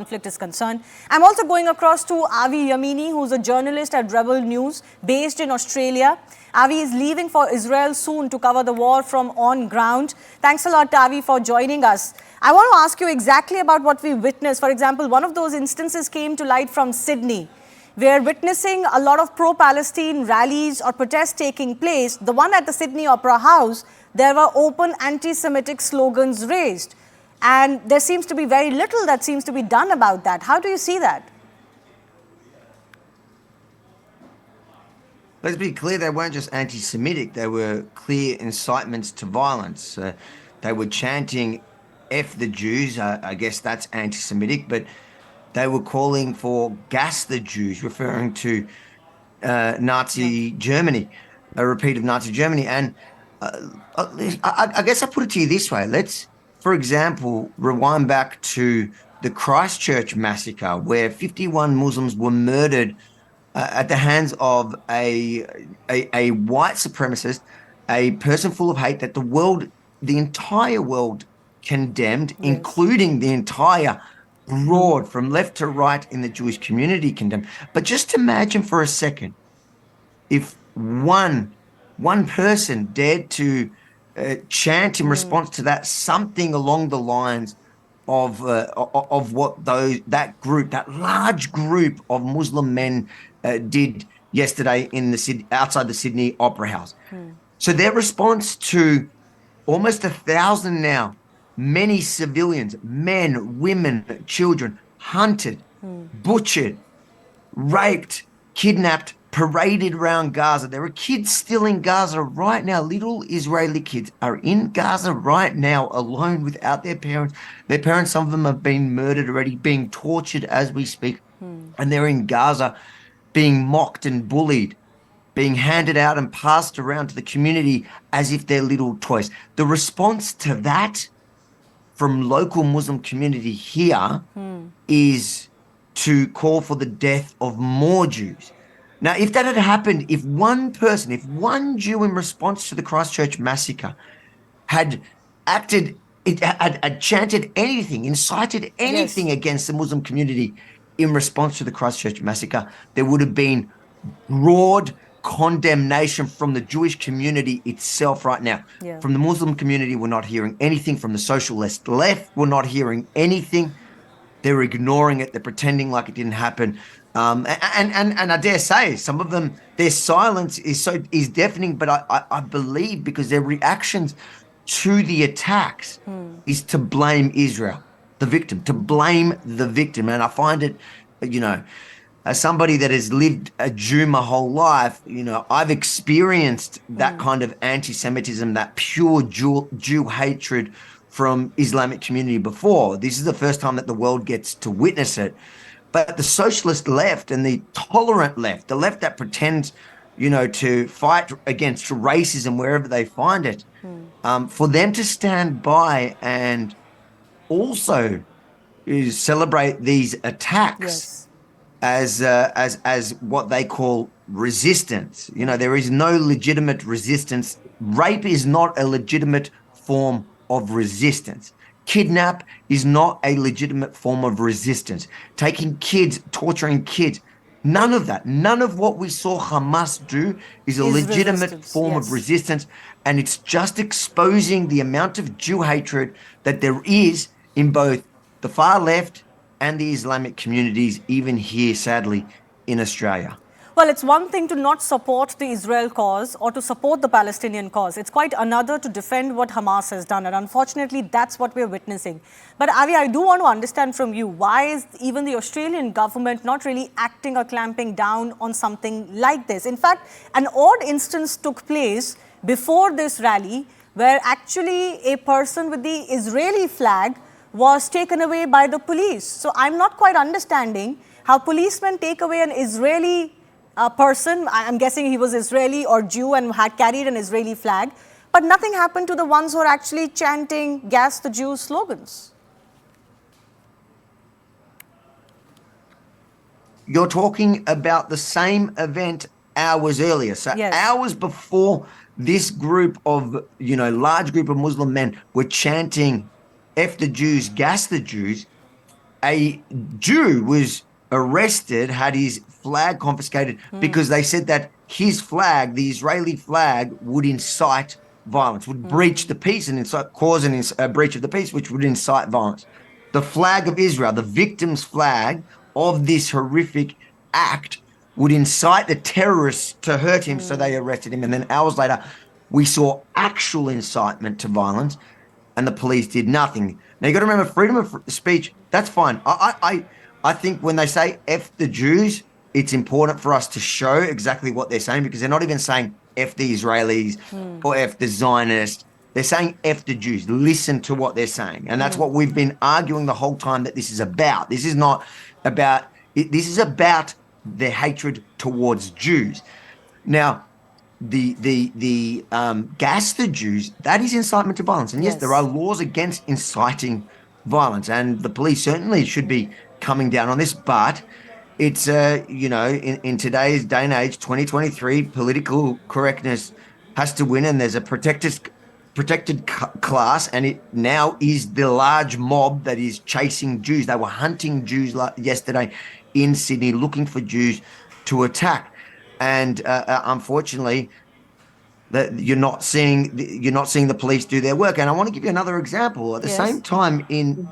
conflict is concerned. I'm also going across to Avi Yamini, who's a journalist at Rebel News based in Australia. Avi is leaving for Israel soon to cover the war from on ground. Thanks a lot, Avi, for joining us. I want to ask you exactly about what we witnessed. For example, one of those instances came to light from Sydney. We're witnessing a lot of pro-Palestine rallies or protests taking place. The one at the Sydney Opera House, there were open anti-Semitic slogans raised. And there seems to be very little that seems to be done about that. How do you see that? Let's be clear, they weren't just anti-Semitic, they were clear incitements to violence. They were chanting F the Jews, I guess that's anti-Semitic, but they were calling for gas the Jews, referring to Nazi Germany, a repeat of Nazi Germany. And I guess I put it to you this way. Let's, for example, rewind back to the Christchurch massacre, where 51 Muslims were murdered at the hands of a white supremacist, a person full of hate that the entire world condemned, yes, including the entire broad from left to right in the Jewish community condemned. But just imagine for a second if one person dared to chant in response to that something along the lines of what that large group of Muslim men did yesterday in outside the Sydney Opera House. So their response to almost 1,000 now, many civilians, men, women, children, hunted, butchered, raped, kidnapped, paraded around Gaza. There are kids still in Gaza right now. Little Israeli kids are in Gaza right now alone without their parents. Their parents, some of them have been murdered already, being tortured as we speak. And they're in Gaza being mocked and bullied, being handed out and passed around to the community as if they're little toys. The response to that from local Muslim community here is to call for the death of more Jews. Now, if that had happened, if one Jew in response to the Christchurch massacre had chanted anything, incited anything, yes, against the Muslim community in response to the Christchurch massacre, there would have been broad condemnation from the Jewish community itself right now. Yeah. From the Muslim community, we're not hearing anything. From the socialist left, we're not hearing anything. They're ignoring it. They're pretending like it didn't happen. And I dare say some of them, their silence is deafening, but I believe because their reactions to the attacks is to blame Israel, the victim, to blame the victim. And I find it, as somebody that has lived a Jew my whole life, I've experienced that kind of anti-Semitism, that pure Jew hatred from Islamic community before. This is the first time that the world gets to witness it. But the socialist left and the tolerant left, the left that pretends, to fight against racism wherever they find it, for them to stand by and also celebrate these attacks, yes, as what they call resistance. There is no legitimate resistance. Rape is not a legitimate form of resistance. Kidnap is not a legitimate form of resistance. Taking kids, torturing kids, none of that. None of what we saw Hamas do is a legitimate form, yes, of resistance. And it's just exposing the amount of Jew hatred that there is in both the far left and the Islamic communities, even here, sadly, in Australia. Well, it's one thing to not support the Israel cause or to support the Palestinian cause. It's quite another to defend what Hamas has done. And unfortunately, that's what we're witnessing. But Avi, I do want to understand from you, why is even the Australian government not really acting or clamping down on something like this? In fact, an odd instance took place before this rally where actually a person with the Israeli flag was taken away by the police. So I'm not quite understanding how policemen take away an Israeli person. I'm guessing he was Israeli or Jew and had carried an Israeli flag, but nothing happened to the ones who are actually chanting "Gas the Jews" slogans. You're talking about the same event hours earlier. So yes, hours before this group of, large group of Muslim men were chanting F the Jews, gas the Jews, a Jew was arrested, had his flag confiscated because they said that his flag, the Israeli flag, would incite violence, would breach the peace and cause a breach of the peace, which would incite violence. The flag of Israel, the victim's flag of this horrific act, would incite the terrorists to hurt him, so they arrested him. And then hours later, we saw actual incitement to violence, and the police did nothing. Now you got to remember, freedom of speech, that's fine. I think when they say "F the Jews," it's important for us to show exactly what they're saying, because they're not even saying "F the Israelis" or "F the Zionists." They're saying "F the Jews." Listen to what they're saying, and that's what we've been arguing the whole time that this is about. This is not about. This is about their hatred towards Jews. Now, the gas the Jews, that is incitement to violence. And yes, there are laws against inciting violence, and the police certainly should be coming down on this. But it's in today's day and age, 2023, political correctness has to win, and there's a protected class, and it now is the large mob that is chasing Jews. They were hunting Jews yesterday in Sydney, looking for Jews to attack. And unfortunately, that you're not seeing the police do their work. And I want to give you another example. At the same time, in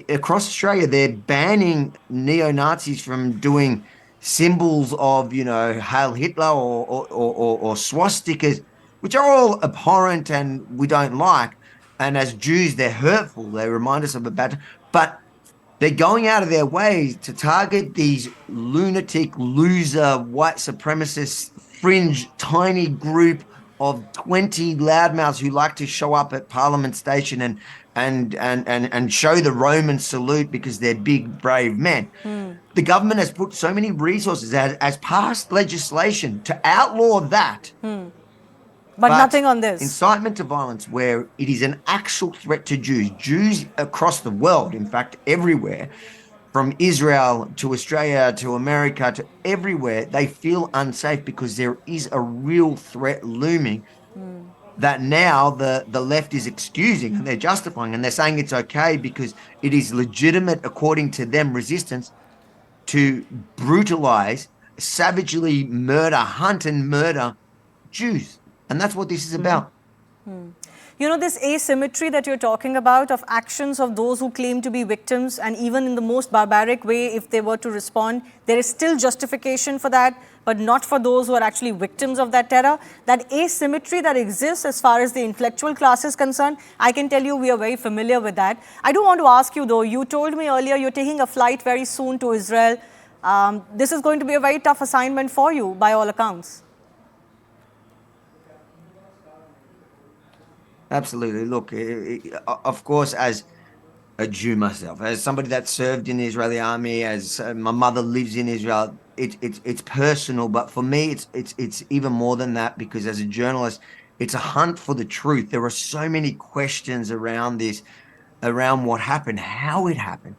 across Australia, they're banning neo-Nazis from doing symbols of Hail Hitler or swastikas, which are all abhorrent and we don't like. And as Jews, they're hurtful. They remind us of a bad. But they're going out of their way to target these lunatic, loser, white supremacist, fringe, tiny group of 20 loudmouths who like to show up at Parliament Station and show the Roman salute because they're big, brave men. The government has put so many resources as passed legislation to outlaw that. But nothing on this. Incitement to violence, where it is an actual threat to Jews across the world, in fact, everywhere, from Israel to Australia to America to everywhere, they feel unsafe because there is a real threat looming that now the left is excusing and they're justifying, and they're saying it's okay because it is legitimate, according to them, resistance to brutalize, savagely hunt and murder Jews. And that's what this is about. This asymmetry that you're talking about of actions of those who claim to be victims, and even in the most barbaric way, if they were to respond, there is still justification for that, but not for those who are actually victims of that terror. That asymmetry that exists as far as the intellectual class is concerned, I can tell you we are very familiar with that. I do want to ask you though, you told me earlier you're taking a flight very soon to Israel. This is going to be a very tough assignment for you by all accounts. Absolutely. Look, of course, as a Jew myself, as somebody that served in the Israeli army, as my mother lives in Israel, it's personal. But for me, it's even more than that, because as a journalist, it's a hunt for the truth. There are so many questions around this, around what happened, how it happened.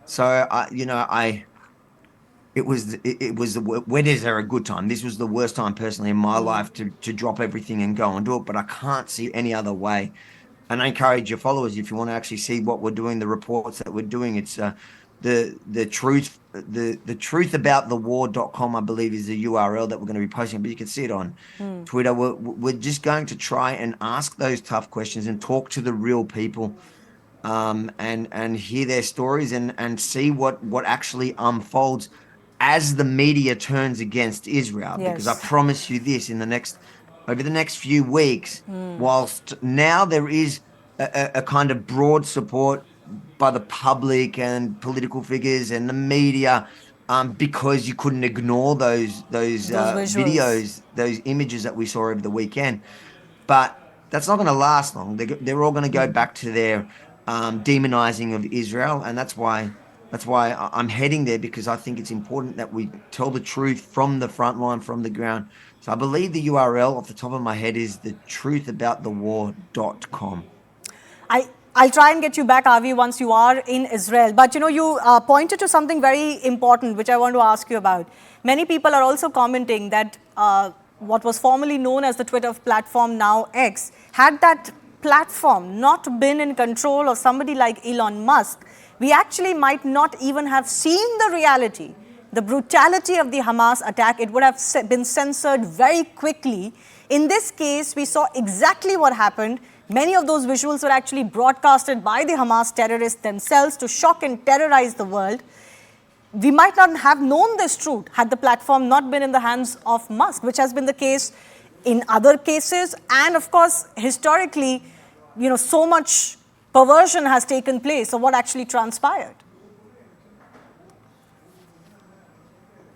So when is there a good time? This was the worst time personally in my life to drop everything and go and do it, but I can't see any other way. And I encourage your followers, if you want to actually see what we're doing, the reports that we're doing, it's the truthaboutthewar.com, I believe, is the URL that we're going to be posting, but you can see it on Twitter. We're just going to try and ask those tough questions and talk to the real people, and hear their stories and see what actually unfolds as the media turns against Israel. Because I promise you this, over the next few weeks, whilst now there is a kind of broad support by the public and political figures and the media, because you couldn't ignore those videos, those images that we saw over the weekend. But that's not going to last long. They're all going to go back to their demonizing of Israel, and that's why I'm heading there, because I think it's important that we tell the truth from the front line, from the ground. So I believe the URL off the top of my head is the truthaboutthewar.com. I'll try and get you back, Avi, once you are in Israel. But you pointed to something very important, which I want to ask you about. Many people are also commenting that what was formerly known as the Twitter platform, now X, had that platform not been in control of somebody like Elon Musk, we actually might not even have seen the reality, the brutality of the Hamas attack. It would have been censored very quickly. In this case, we saw exactly what happened. Many of those visuals were actually broadcasted by the Hamas terrorists themselves to shock and terrorize the world. We might not have known this truth had the platform not been in the hands of Musk, which has been the case in other cases. And of course, historically, so much perversion has taken place of what actually transpired.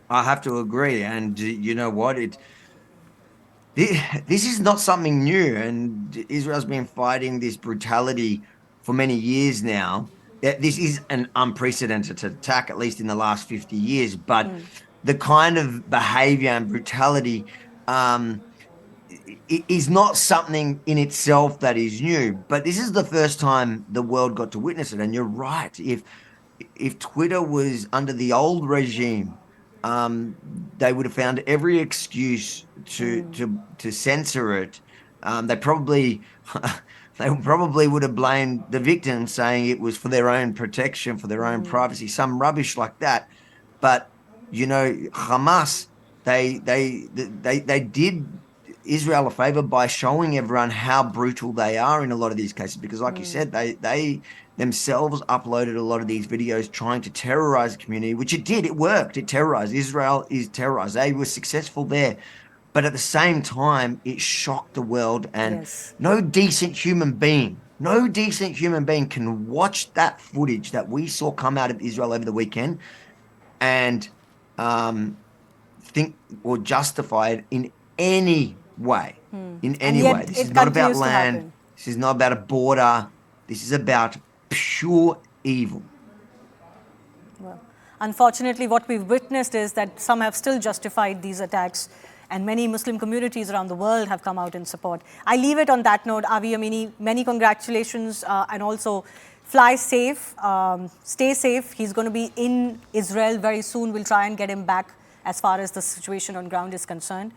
I have to agree. And you know what? This is not something new. And Israel's been fighting this brutality for many years now. This is an unprecedented attack, at least in the last 50 years. But the kind of behavior and brutality is not something in itself that is new. But this is the first time the world got to witness it. And you're right. If Twitter was under the old regime, they would have found every excuse to censor it. They probably would have blamed the victims, saying it was for their own protection, for their own privacy, some rubbish like that. But Hamas, they did Israel a favor by showing everyone how brutal they are in a lot of these cases, because like you said, they themselves uploaded a lot of these videos trying to terrorize the community, which it worked. It terrorized. Israel is terrorized. They were successful there. But at the same time, it shocked the world, and no decent human being can watch that footage that we saw come out of Israel over the weekend and think or justify it in any way. In any way. This is not about land. This is not about a border. This is about pure evil. Well, unfortunately, what we've witnessed is that some have still justified these attacks, and many Muslim communities around the world have come out in support. I leave it on that note. Avi Amini, many congratulations, and also fly safe, stay safe. He's going to be in Israel very soon. We'll try and get him back as far as the situation on ground is concerned.